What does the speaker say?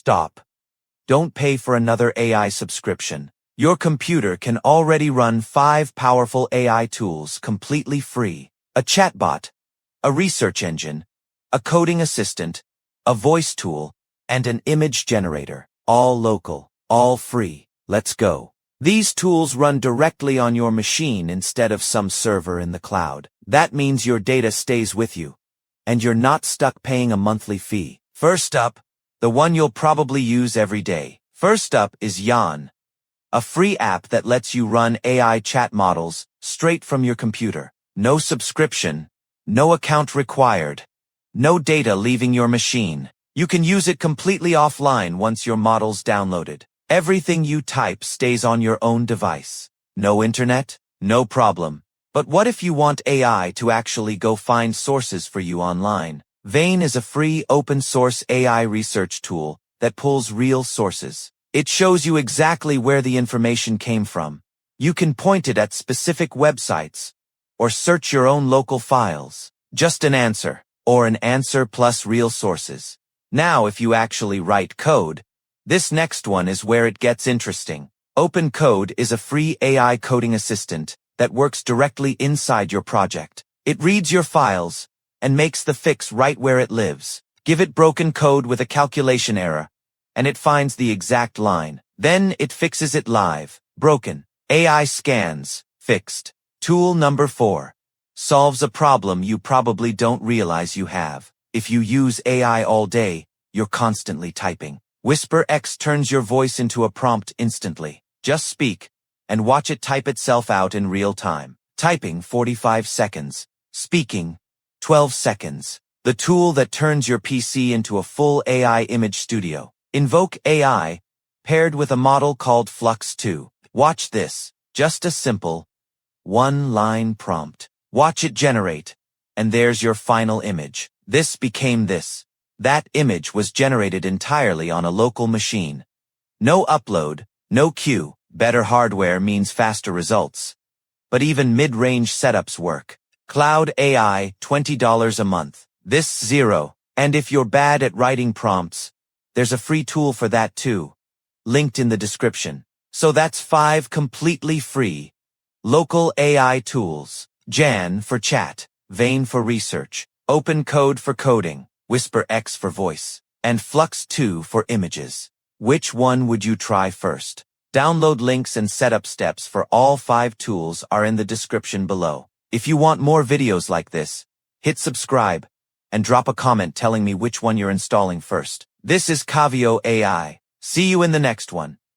Stop. Don't pay for another AI subscription. Your computer can already run 5 powerful AI tools completely free. A chatbot, a research engine, a coding assistant, a voice tool, and an image generator. All local, all free. Let's go. These tools run directly on your machine instead of some server in the cloud. That means your data stays with you, and you're not stuck paying a monthly fee. First up, the one you'll probably use every day. First up is Yawn, a free app that lets you run AI chat models straight from your computer. No subscription, no account required, no data leaving your machine. You can use it completely offline once your model's downloaded. Everything you type stays on your own device. No internet? No problem. But what if you want AI to actually go find sources for you online? Vane is a free open-source AI research tool that pulls real sources. It shows you exactly where the information came from. You can point it at specific websites or search your own local files. Just an answer, or an answer plus real sources. Now if you actually write code, this next one is where it gets interesting. OpenCode is a free AI coding assistant that works directly inside your project. It reads your files and makes the fix right where it lives. Give it broken code with a calculation error, and it finds the exact line. Then it fixes it live. Broken. AI scans. Fixed. Tool number 4. Solves a problem you probably don't realize you have. If you use AI all day, you're constantly typing. Whisper X turns your voice into a prompt instantly. Just speak, and watch it type itself out in real time. Typing 45 seconds. Speaking 12 seconds. The tool that turns your PC into a full AI image studio. Invoke AI, paired with a model called Flux 2. Watch this. Just a simple, one-line prompt. Watch it generate, and there's your final image. This became this. That image was generated entirely on a local machine. No upload, no queue. Better hardware means faster results. But even mid-range setups work. Cloud AI, $20 a month. This $0. And if you're bad at writing prompts, there's a free tool for that too. Linked in the description. So that's 5 completely free local AI tools. Jan for chat, Vane for research, OpenCode for coding, Whisper X for voice, and Flux 2 for images. Which one would you try first? Download links and setup steps for all 5 tools are in the description below. If you want more videos like this, hit subscribe and drop a comment telling me which one you're installing first. This is Kavio AI. See you in the next one.